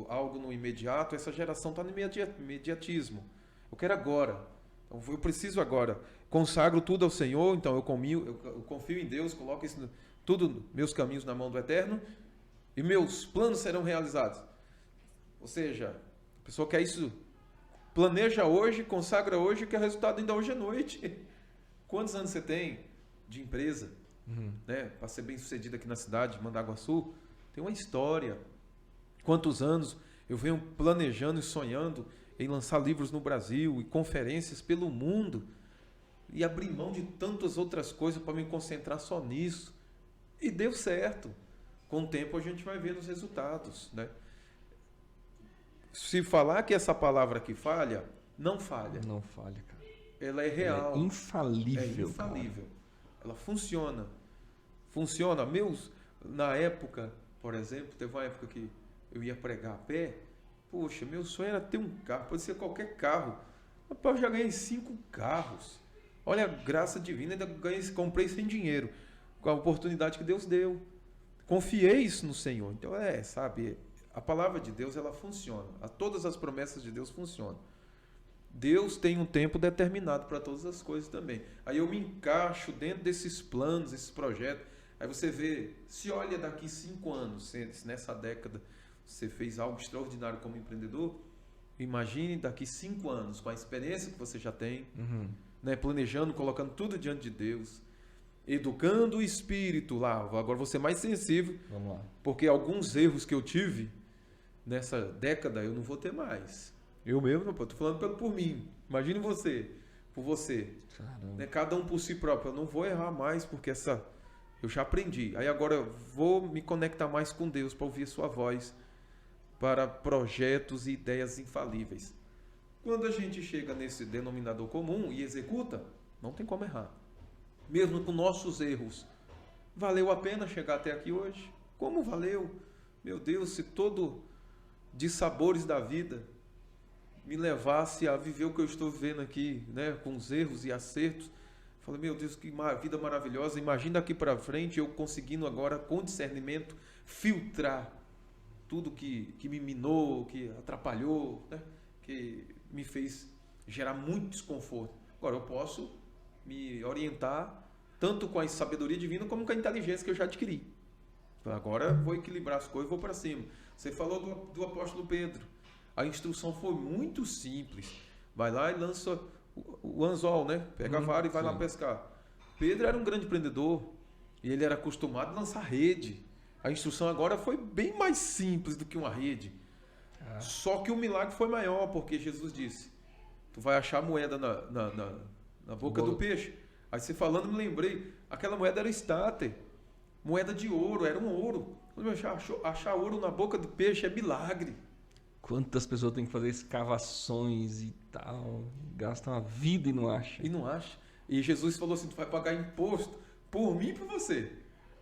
algo no imediato, essa geração está no imediatismo. Eu quero agora. Então, eu preciso agora. Consagro tudo ao Senhor, então eu confio em Deus, coloco isso, tudo, meus caminhos na mão do Eterno, e meus planos serão realizados. Ou seja, a pessoa quer isso, planeja hoje, consagra hoje, que o resultado ainda hoje à noite. Quantos anos você tem de empresa? Né? Para ser bem sucedido aqui na cidade de Mandaguaçu, tem uma história. Quantos anos eu venho planejando e sonhando em lançar livros no Brasil e conferências pelo mundo e abrir mão de tantas outras coisas para me concentrar só nisso. E deu certo. Com o tempo a gente vai ver os resultados. Né? Se falar que essa palavra aqui falha, não falha. Não falha, cara. Ela é real. Ela é infalível. É infalível. Cara. Ela funciona. Funciona. Na época, por exemplo, teve uma época que eu ia pregar a pé. Poxa, meu sonho era ter um carro. Pode ser qualquer carro. Rapaz, eu já ganhei 5 carros. Olha a graça divina. Ainda comprei sem dinheiro. Com a oportunidade que Deus deu. Confiei isso no Senhor. Então, sabe, a palavra de Deus, ela funciona. Todas as promessas de Deus funcionam. Deus tem um tempo determinado para todas as coisas também. Aí eu me encaixo dentro desses planos, esses projetos. Aí você vê, se olha daqui 5 anos, se nessa década você fez algo extraordinário como empreendedor, imagine daqui 5 anos, com a experiência que você já tem, né, planejando, colocando tudo diante de Deus, educando o espírito lá. Agora vou ser mais sensível, vamos lá. Porque alguns erros que eu tive nessa década eu não vou ter mais. Eu mesmo, estou falando por mim. Imagine você, por você. Né? Cada um por si próprio. Eu não vou errar mais porque eu já aprendi. Aí agora eu vou me conectar mais com Deus para ouvir sua voz para projetos e ideias infalíveis. Quando a gente chega nesse denominador comum e executa, não tem como errar. Mesmo com nossos erros. Valeu a pena chegar até aqui hoje? Como valeu? Meu Deus, se todo de sabores da vida me levasse a viver o que eu estou vivendo aqui, né, com os erros e acertos. Falei, meu Deus, que vida maravilhosa. Imagina daqui para frente eu conseguindo agora, com discernimento, filtrar tudo que me minou, que atrapalhou, né, que me fez gerar muito desconforto. Agora eu posso me orientar tanto com a sabedoria divina como com a inteligência que eu já adquiri. Agora vou equilibrar as coisas e vou para cima. Você falou do apóstolo Pedro. A instrução foi muito simples. Vai lá e lança o anzol, né? Pega a vara e vai lá pescar. Pedro era um grande empreendedor e ele era acostumado a lançar rede. A instrução agora foi bem mais simples do que uma rede. Só que o milagre foi maior, porque Jesus disse: tu vai achar moeda na boca do peixe. Aí você falando, me lembrei, aquela moeda era estáter, moeda de ouro, era um ouro. Quando achar ouro na boca do peixe é milagre. Quantas pessoas têm que fazer escavações e tal, gastam a vida e não acham. E não acha. E Jesus falou assim: tu vai pagar imposto por mim e por você.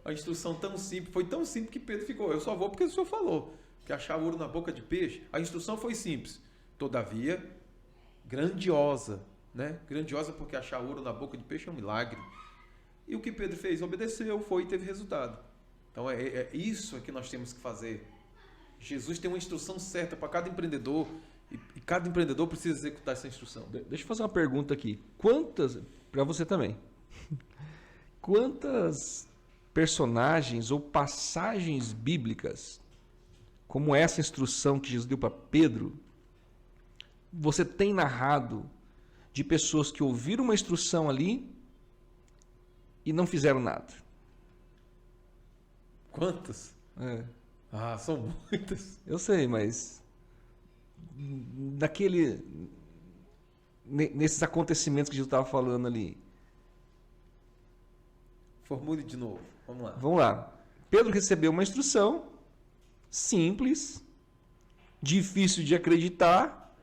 A instrução tão simples, foi tão simples que Pedro ficou: eu só vou porque o Senhor falou. Que achar ouro na boca de peixe. A instrução foi simples, todavia grandiosa, né? Grandiosa porque achar ouro na boca de peixe é um milagre. E o que Pedro fez? Obedeceu, foi e teve resultado. Então é isso que nós temos que fazer. Jesus tem uma instrução certa para cada empreendedor e cada empreendedor precisa executar essa instrução. Deixa eu fazer uma pergunta aqui. Para você também, quantas personagens ou passagens bíblicas como essa instrução que Jesus deu para Pedro, você tem narrado de pessoas que ouviram uma instrução ali e não fizeram nada? Quantas? São muitas. Eu sei, mas nesses acontecimentos que Jesus estava falando ali. Formule de novo. Vamos lá. Vamos lá. Pedro recebeu uma instrução simples, difícil de acreditar,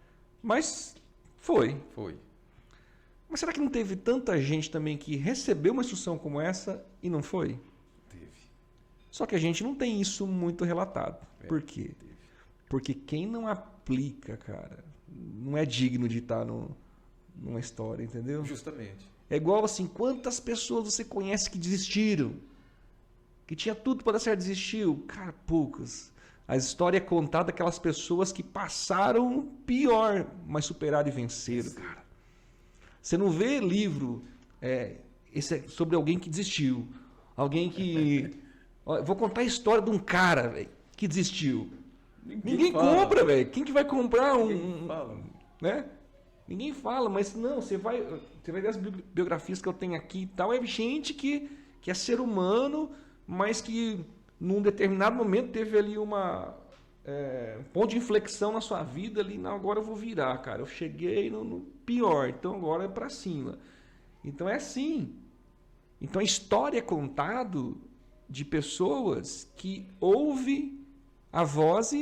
mas foi. Mas será que não teve tanta gente também que recebeu uma instrução como essa e não foi? Teve. Só que a gente não tem isso muito relatado. Por quê? Teve. Porque quem não aplica, cara, não é digno de estar numa história, entendeu? Justamente. É igual assim, quantas pessoas você conhece que desistiram? Que tinha tudo para dar certo, desistiu? Cara, poucas. A história é contada daquelas pessoas que passaram pior, mas superaram e venceram, cara. Você não vê livro sobre alguém que desistiu. Alguém que... Vou contar a história de um cara, véio, que desistiu. Ninguém compra, velho. Quem que vai comprar né? Ninguém fala, mas não, você vai ver as biografias que eu tenho aqui e tal, é gente que é ser humano, mas que num determinado momento teve ali um ponto de inflexão na sua vida ali, não, agora eu vou virar, cara, eu cheguei no pior, então agora é pra cima. Então é assim. Então a história é contado de pessoas que ouvem a voz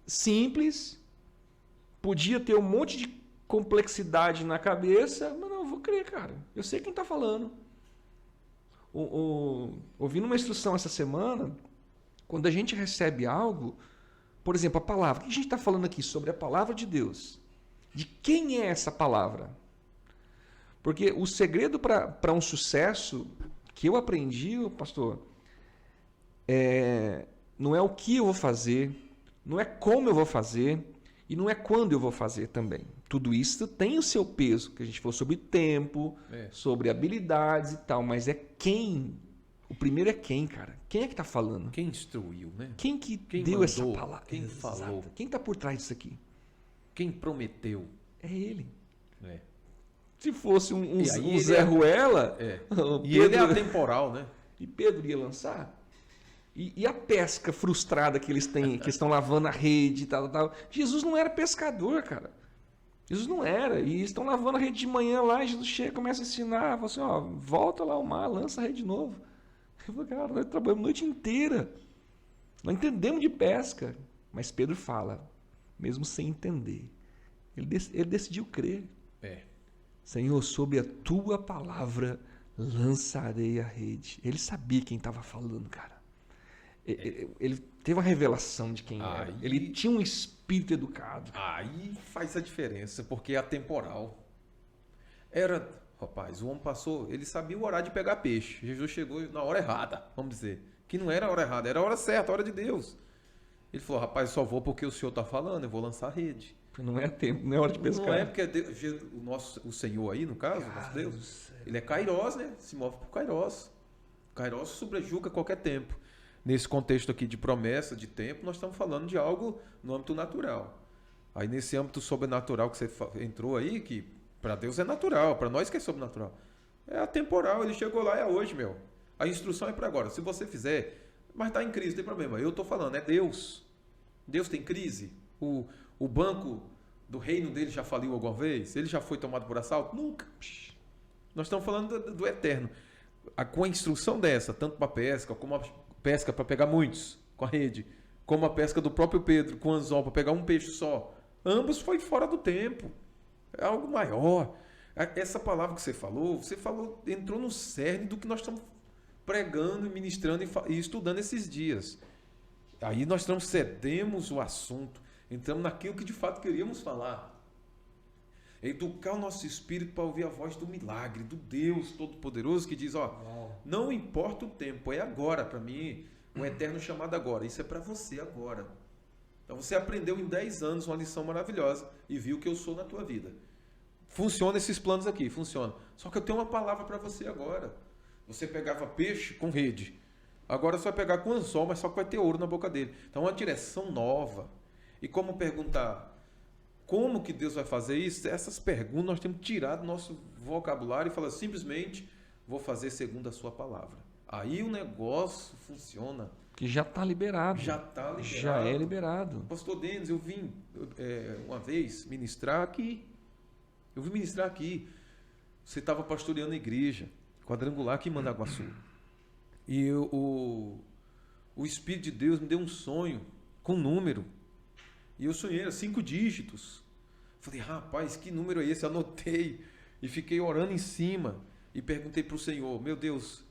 simples, podia ter um monte de complexidade na cabeça, mas não, eu vou crer, cara, eu sei quem tá falando. Ouvindo uma instrução essa semana, quando a gente recebe algo, por exemplo, a palavra, o que a gente está falando aqui sobre a palavra de Deus? De quem é essa palavra? Porque o segredo para um sucesso que eu aprendi, pastor, não é o que eu vou fazer, não é como eu vou fazer e não é quando eu vou fazer também. Tudo isso tem o seu peso, que a gente falou sobre tempo, sobre habilidades e tal, mas é quem. O primeiro é quem, cara? Quem é que está falando? Quem instruiu, né? Quem deu mandou, essa palavra? Quem falou? Quem está por trás disso aqui? Quem prometeu? É ele. É. Se fosse um Zé Ruela... E ele é atemporal, né? E Pedro ia lançar? E a pesca frustrada que eles têm, que estão lavando a rede e tal. Jesus não era pescador, cara. Jesus não era. E eles estão lavando a rede de manhã lá, e Jesus chega, começa a ensinar, fala assim, volta lá ao mar, lança a rede de novo. Eu falo, cara, nós trabalhamos a noite inteira. Nós entendemos de pesca. Mas Pedro fala, mesmo sem entender. Ele decidiu crer. Senhor, sob a tua palavra lançarei a rede. Ele sabia quem estava falando, cara. Ele teve uma revelação de quem era. Ele tinha um espírito educado. Aí faz a diferença, porque é atemporal. Rapaz, o homem passou, ele sabia o horário de pegar peixe. Jesus chegou na hora errada, vamos dizer. Que não era a hora errada, era a hora certa, a hora de Deus. Ele falou, rapaz, só vou porque o Senhor está falando, eu vou lançar a rede. Não é tempo, não é hora de pescar. Não é porque o Senhor aí, no caso, nosso Deus, ele é Kairos, né? Se move por Kairos. Kairos sobrejuga qualquer tempo. Nesse contexto aqui de promessa, de tempo, nós estamos falando de algo no âmbito natural. Aí nesse âmbito sobrenatural que você entrou aí, que para Deus é natural, para nós que é sobrenatural, é atemporal, ele chegou lá, é hoje, meu. A instrução é para agora. Se você fizer, mas está em crise, não tem problema. Eu estou falando, é Deus. Deus tem crise. O banco do reino dele já faliu alguma vez? Ele já foi tomado por assalto? Nunca. Nós estamos falando do eterno. Com a instrução dessa, tanto para pesca, como a pesca para pegar muitos com a rede, como a pesca do próprio Pedro com o anzol para pegar um peixe só, ambos foi fora do tempo. É algo maior. Essa palavra que você falou, entrou no cerne do que nós estamos pregando, ministrando e estudando esses dias. Aí nós transcendemos o assunto, entramos naquilo que de fato queríamos falar. Educar o nosso espírito para ouvir a voz do milagre, do Deus Todo-Poderoso que diz, não importa o tempo, é agora para mim, um eterno chamado agora. Isso é para você agora. Então você aprendeu em 10 anos uma lição maravilhosa e viu que eu sou na tua vida. Funciona esses planos aqui, funciona. Só que eu tenho uma palavra para você agora. Você pegava peixe com rede. Agora você vai pegar com anzol, mas só que vai ter ouro na boca dele. Então é uma direção nova. E como perguntar, como que Deus vai fazer isso? Essas perguntas nós temos que tirar do nosso vocabulário e falar simplesmente, vou fazer segundo a sua palavra. Aí o negócio funciona. Que já está liberado. Já está liberado. Já é liberado. Pastor Denis, eu vim uma vez ministrar aqui. Você estava pastoreando a igreja quadrangular aqui em Mandaguaçu. E o Espírito de Deus me deu um sonho com um número. E eu sonhei, era 5 dígitos. Falei, rapaz, que número é esse? Anotei e fiquei orando em cima. E perguntei para o Senhor, meu Deus,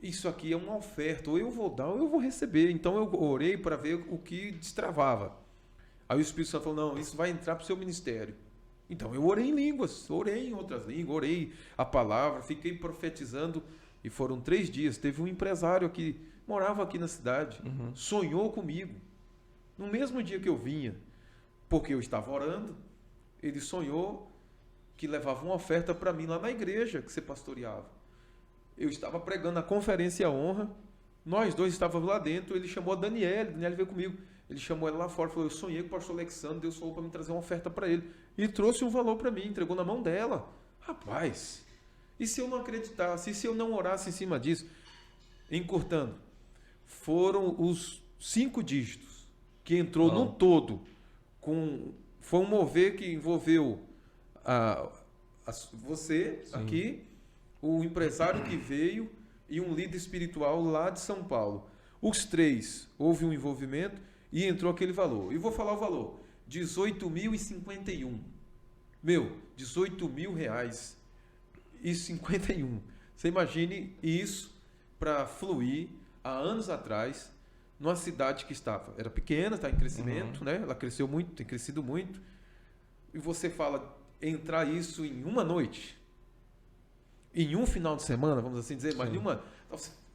isso aqui é uma oferta, ou eu vou dar ou eu vou receber. Então eu orei para ver o que destravava. Aí o Espírito Santo falou, não, isso vai entrar para o seu ministério. Então eu orei em línguas, orei em outras línguas, orei a palavra, fiquei profetizando. E foram 3 dias. Teve um empresário que morava aqui na cidade, sonhou comigo. No mesmo dia que eu vinha, porque eu estava orando, ele sonhou que levava uma oferta para mim lá na igreja que você pastoreava. Eu estava pregando a conferência honra, nós dois estávamos lá dentro, ele chamou a Daniela veio comigo. Ele chamou ela lá fora e falou, eu sonhei com o pastor Alexandre, Deus falou para me trazer uma oferta para ele. E trouxe um valor para mim, entregou na mão dela. Rapaz, e se eu não acreditasse, e se eu não orasse em cima disso? Encurtando, foram os 5 dígitos que entrou no todo. Foi um mover que envolveu você, sim, aqui, o empresário que veio e um líder espiritual lá de São Paulo. Os 3, houve um envolvimento e entrou aquele valor. E vou falar o valor, 18.051. Meu, 18.000 reais e 51. Você imagine isso para fluir há anos atrás, numa cidade que era pequena, está em crescimento, né? Ela cresceu muito, tem crescido muito. E você fala, entrar isso em uma noite, em um final de semana, vamos assim dizer, mas nenhuma.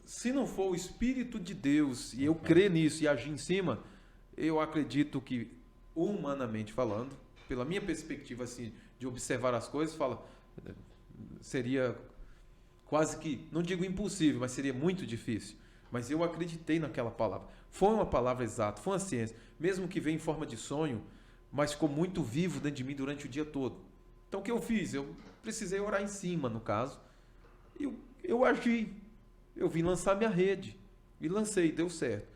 Se não for o Espírito de Deus, e eu crer nisso e agir em cima, eu acredito que, humanamente falando, pela minha perspectiva assim, de observar as coisas, seria quase que, não digo impossível, mas seria muito difícil. Mas eu acreditei naquela palavra. Foi uma palavra exata, foi uma ciência. Mesmo que venha em forma de sonho, mas ficou muito vivo dentro de mim durante o dia todo. Então o que eu fiz? Eu precisei orar em cima, no caso. E eu agi. Eu vim lançar minha rede. E lancei, deu certo.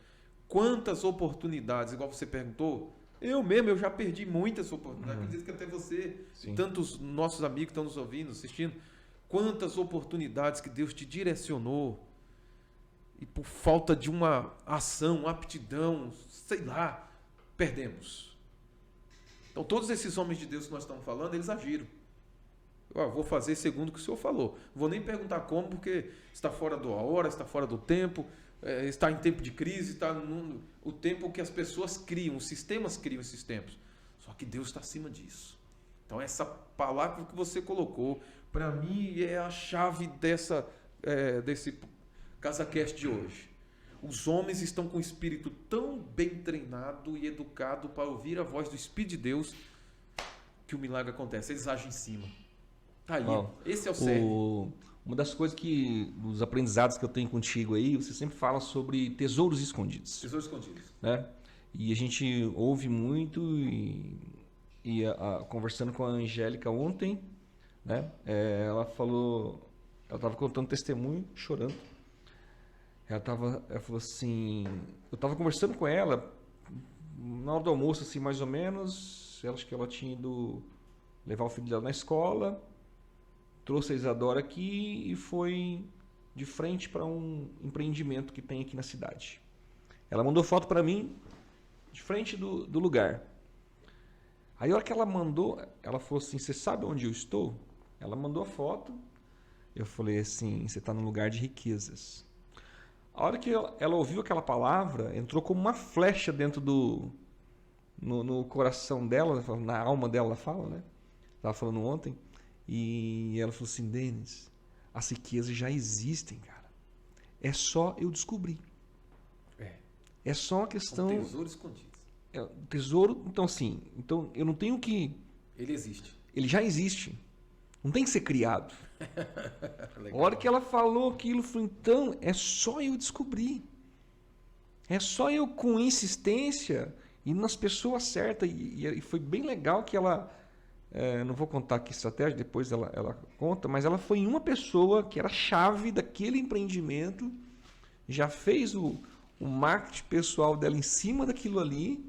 Quantas oportunidades, igual você perguntou, eu já perdi muitas oportunidades. Acredito que até você, sim, tantos nossos amigos que estão nos ouvindo, assistindo, quantas oportunidades que Deus te direcionou e por falta de uma ação, uma aptidão, sei lá, perdemos. Então todos esses homens de Deus que nós estamos falando, eles agiram. Eu vou fazer segundo o que o senhor falou. Não vou nem perguntar como, porque está fora da hora, está fora do tempo, está em tempo de crise, está o tempo que as pessoas criam, os sistemas criam esses tempos. Só que Deus está acima disso. Então essa palavra que você colocou, para mim é a chave desse CasaCast de hoje. Os homens estão com o espírito tão bem treinado e educado para ouvir a voz do Espírito de Deus que o milagre acontece. Eles agem em cima. Tá aí. Esse é o cerne. Uma das coisas dos aprendizados que eu tenho contigo aí, você sempre fala sobre tesouros escondidos. Tesouros escondidos. Né? E a gente ouve muito E conversando com a Angélica ontem, né? Ela estava contando testemunho, chorando. Ela falou assim, eu estava conversando com ela na hora do almoço, assim, mais ou menos. Acho que ela tinha ido levar o filho dela na escola, trouxe a Isadora aqui e foi de frente para um empreendimento que tem aqui na cidade. Ela mandou foto para mim de frente do lugar. Aí a hora que ela mandou, ela falou assim, você sabe onde eu estou? Ela mandou a foto. Eu falei assim, você está num lugar de riquezas. A hora que ela ouviu aquela palavra, entrou como uma flecha dentro no coração dela, na alma dela, ela fala, né? Estava falando ontem. E ela falou assim, Denis, as riquezas já existem, cara. É só eu descobrir. É só uma questão... Um tesouro escondido. Tesouro, então assim, eu não tenho que... Ele existe. Ele já existe. Não tem que ser criado. A hora que ela falou aquilo, eu falei, então, é só eu descobrir. É só eu, com insistência, ir nas pessoas certas. E foi bem legal que ela... não vou contar aqui estratégia, depois ela conta, mas ela foi uma pessoa que era chave daquele empreendimento, já fez o marketing pessoal dela em cima daquilo ali,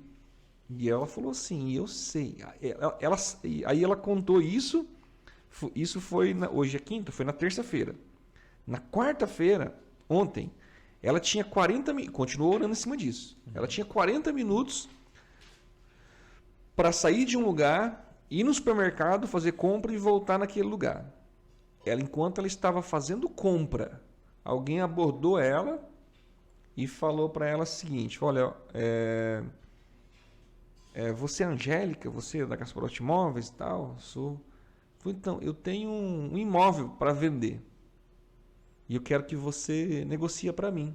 e ela falou assim, eu sei. Aí ela contou isso foi, hoje é quinta, foi na terça-feira. Na quarta-feira, ontem, ela tinha 40 minutos, continuou orando em cima disso, ela tinha 40 minutos para sair de um lugar, ir no supermercado, fazer compra e voltar naquele lugar. Enquanto ela estava fazendo compra, alguém abordou ela e falou para ela o seguinte, olha, você é Angélica, você é da Gasparotti Imóveis e tal? Sou. Então, eu tenho um imóvel para vender e eu quero que você negocie para mim.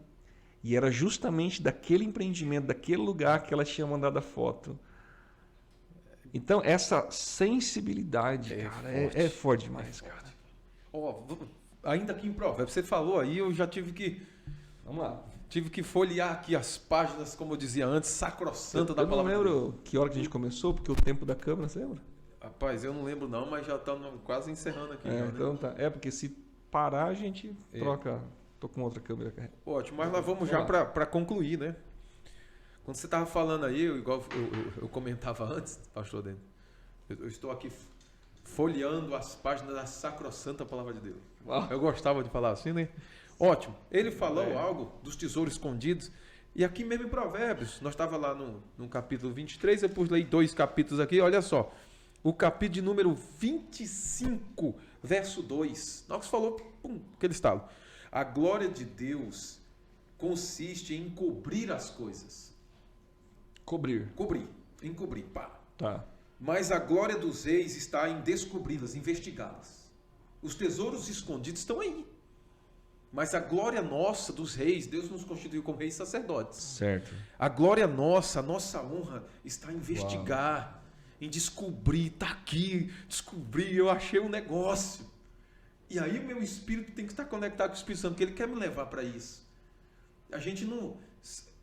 E era justamente daquele empreendimento, daquele lugar que ela tinha mandado a foto. Então, essa sensibilidade, cara, é forte demais, cara. Ainda aqui em Provérbios, você falou aí, eu já tive que... Vamos lá. Tive que folhear aqui as páginas, como eu dizia antes, sacrossanta da palavra. Eu não lembro que hora que a gente começou, porque o tempo da câmera, você lembra? Rapaz, eu não lembro não, mas já estamos quase encerrando aqui. Então né? Tá. Porque se parar, a gente troca... Tô com outra câmera. Ótimo, mas nós vamos já para concluir, né? Quando você estava falando aí, igual eu comentava antes, pastor Denis, eu estou aqui folheando as páginas da sacrossanta palavra de Deus. Uau. Eu gostava de falar assim, né? Ótimo. Ele falou algo dos tesouros escondidos. E aqui mesmo em Provérbios, nós estávamos lá no capítulo 23, depois leio 2 capítulos aqui, olha só. O capítulo de número 25, verso 2. Nós falou, aquele estalo. A glória de Deus consiste em encobrir as coisas. Encobrir, pá. Tá. Mas a glória dos reis está em descobri-las, investigá-las. Os tesouros escondidos estão aí. Mas a glória nossa dos reis, Deus nos constituiu como reis sacerdotes. Certo. A glória nossa, a nossa honra está em investigar, em descobrir, tá aqui, descobrir, eu achei um negócio. E aí o meu espírito tem que estar conectado com o Espírito Santo, porque ele quer me levar para isso. A gente não...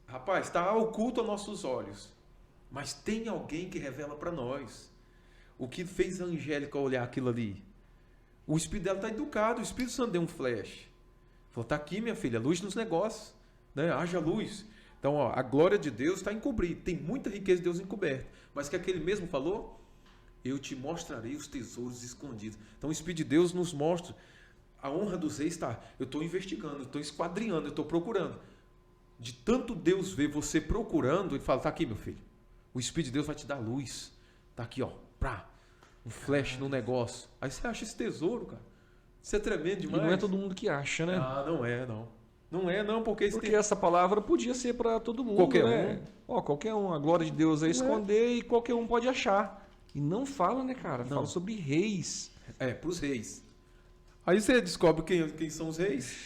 Rapaz, está oculto aos nossos olhos, mas tem alguém que revela para nós. O que fez a Angélica olhar aquilo ali? O espírito dela está educado, o Espírito Santo deu um flash. Falou, está aqui, minha filha, luz nos negócios, né? Haja luz. Então, a glória de Deus está encobrida. Tem muita riqueza de Deus encoberta. Mas que aquele mesmo falou, eu te mostrarei os tesouros escondidos. Então, o Espírito de Deus nos mostra. A honra dos reis está, eu estou investigando, eu estou esquadrinhando, eu estou procurando. De tanto Deus ver você procurando, ele fala, está aqui, meu filho. O Espírito de Deus vai te dar luz. Está aqui, ó, um flash no negócio. Aí você acha esse tesouro, cara. Isso é tremendo demais. E não é todo mundo que acha, né? Não é, não. Não é, não, porque essa palavra podia ser para todo mundo, qualquer né? Qualquer um. A glória de Deus é esconder e qualquer um pode achar. E não fala, né, cara? Fala sobre reis. Para os reis. Aí você descobre quem são os reis.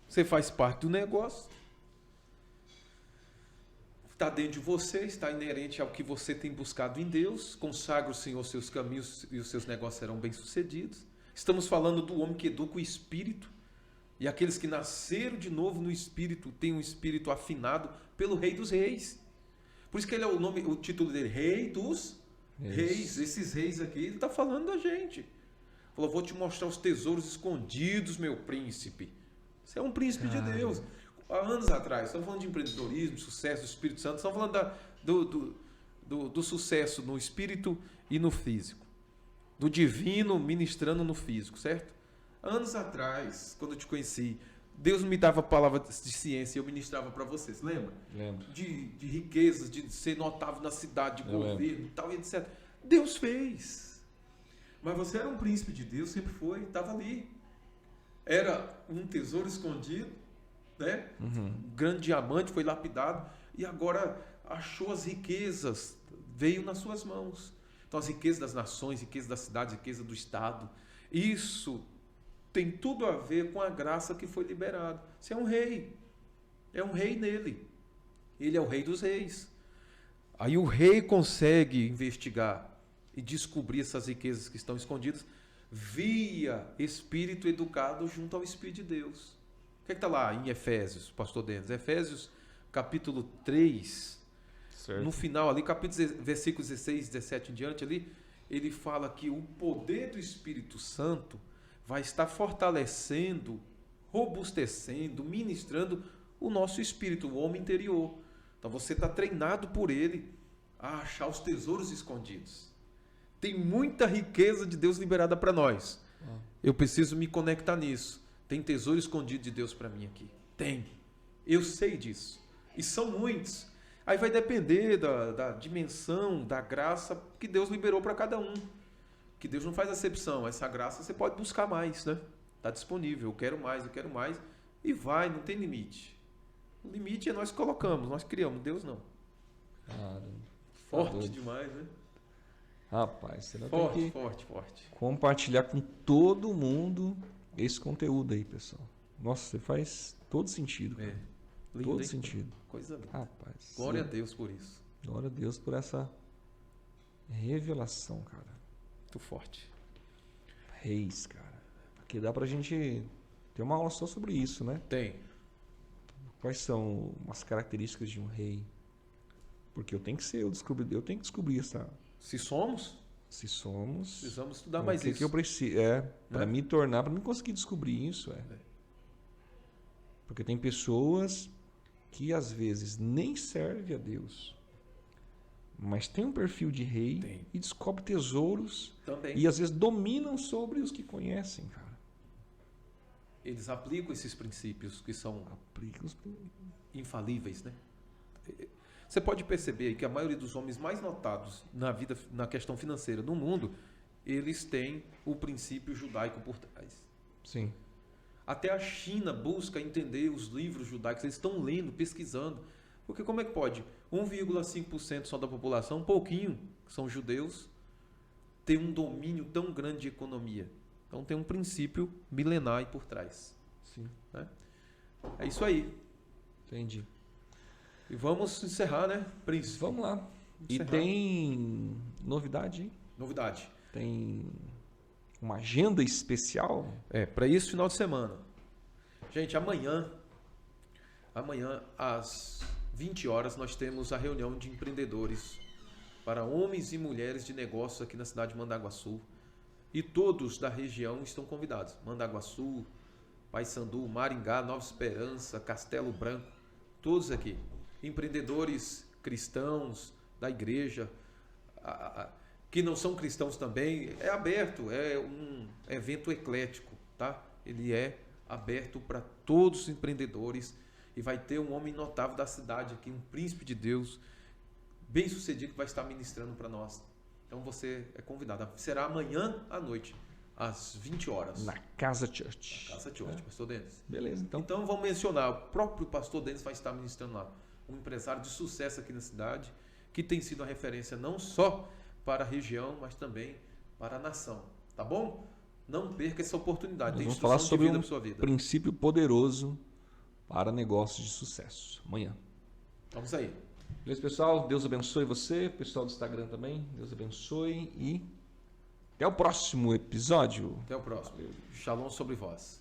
Você faz parte do negócio. Está dentro de você, está inerente ao que você tem buscado em Deus. Consagra o Senhor os seus caminhos e os seus negócios serão bem-sucedidos. Estamos falando do homem que educa o espírito. E aqueles que nasceram de novo no espírito têm um espírito afinado pelo Rei dos Reis. Por isso que ele é o título dele, Rei dos Reis, esses reis aqui, ele está falando da gente. Falou, vou te mostrar os tesouros escondidos, meu príncipe. Você é um príncipe de Deus. Há anos atrás, estamos falando de empreendedorismo, sucesso do Espírito Santo, estamos falando do sucesso no espírito e no físico. Do divino ministrando no físico, certo? Anos atrás, quando eu te conheci, Deus me dava palavra de ciência e eu ministrava para vocês, lembra? Lembro. De riquezas, de ser notável na cidade, de Eu governo lembro. e tal, e etc. Deus fez. Mas você era um príncipe de Deus, sempre foi, estava ali. Era um tesouro escondido, né? Um grande diamante foi lapidado e agora achou as riquezas, veio nas suas mãos. Então as riquezas das nações, riquezas da cidade, riqueza do estado, isso tem tudo a ver com a graça que foi liberada. Você é um rei nele. Ele é o rei dos reis. Aí o rei consegue investigar e descobrir essas riquezas que estão escondidas via espírito educado junto ao Espírito de Deus. O que está lá em Efésios, pastor Denis? Efésios capítulo 3, Certo. no final ali, versículos 16, 17 em diante ali, ele fala que o poder do Espírito Santo vai estar fortalecendo, robustecendo, ministrando o nosso espírito, o homem interior. Então você está treinado por ele a achar os tesouros escondidos. Tem muita riqueza de Deus liberada para nós. Eu preciso me conectar nisso. Tem tesouro escondido de Deus para mim aqui. Tem. Eu sei disso. E são muitos. Aí vai depender da dimensão, da graça que Deus liberou para cada um. Que Deus não faz acepção. Essa graça você pode buscar mais, né? Está disponível. Eu quero mais. E vai, não tem limite. O limite é nós que colocamos, nós criamos. Deus não. Caramba. Forte doido. demais, né? Rapaz, você não tem que Forte. compartilhar com todo mundo esse conteúdo aí, pessoal. Nossa, você faz todo sentido, cara. Lindo, Todo hein? sentido. Coisa linda. Rapaz. Glória a Deus por isso. Glória a Deus por essa revelação, cara. Muito forte. Reis, cara. Porque dá pra gente ter uma aula só sobre isso, né? Tem. Quais são as características de um rei? Porque eu tenho que descobrir essa. Se somos, Se somos. precisamos estudar mais o que isso. que eu preciso? Para me tornar, para me conseguir descobrir isso, Porque tem pessoas que às vezes nem servem a Deus, mas tem um perfil de rei Tem. e descobre tesouros Também. e às vezes dominam sobre os que conhecem, cara. Eles aplicam esses princípios que são Aplica os. infalíveis, né? Você pode perceber aí que a maioria dos homens mais notados na vida, na questão financeira no mundo, eles têm o princípio judaico por trás. Sim. Até a China busca entender os livros judaicos, eles estão lendo, pesquisando. Porque como é que pode 1,5% só da população, um pouquinho, que são judeus, ter um domínio tão grande de economia? Então tem um princípio milenar aí por trás. Sim. Né? É isso aí. Entendi. E vamos encerrar, né, Príncipe? Vamos lá. E Encerrar. tem novidade, hein? Novidade. Tem uma agenda especial? Para isso, final de semana. Gente, amanhã às 20 horas, nós temos a reunião de empreendedores para homens e mulheres de negócios aqui na cidade de Mandaguaçu. E todos da região estão convidados. Mandaguaçu, Paysandu, Maringá, Nova Esperança, Castelo Branco, todos aqui. Empreendedores cristãos da igreja, que não são cristãos também. É aberto, é um evento eclético, tá? Ele é aberto para todos os empreendedores e vai ter um homem notável da cidade aqui, um príncipe de Deus, bem sucedido, que vai estar ministrando para nós. Então você é convidado. Será amanhã à noite, às 20 horas. Na Casa Church. Casa Church, pastor Denis. Beleza, então. Então vamos mencionar, o próprio pastor Denis vai estar ministrando lá. Um empresário de sucesso aqui na cidade, que tem sido a referência não só para a região, mas também para a nação. Tá bom? Não perca essa oportunidade. Tem Vamos falar instrução sobre de vida um para sua vida. princípio poderoso para negócios de sucesso. Amanhã. Vamos aí. Beleza, pessoal? Deus abençoe você. Pessoal do Instagram também. Deus abençoe. E até o próximo episódio. Até o próximo. Shalom sobre vós.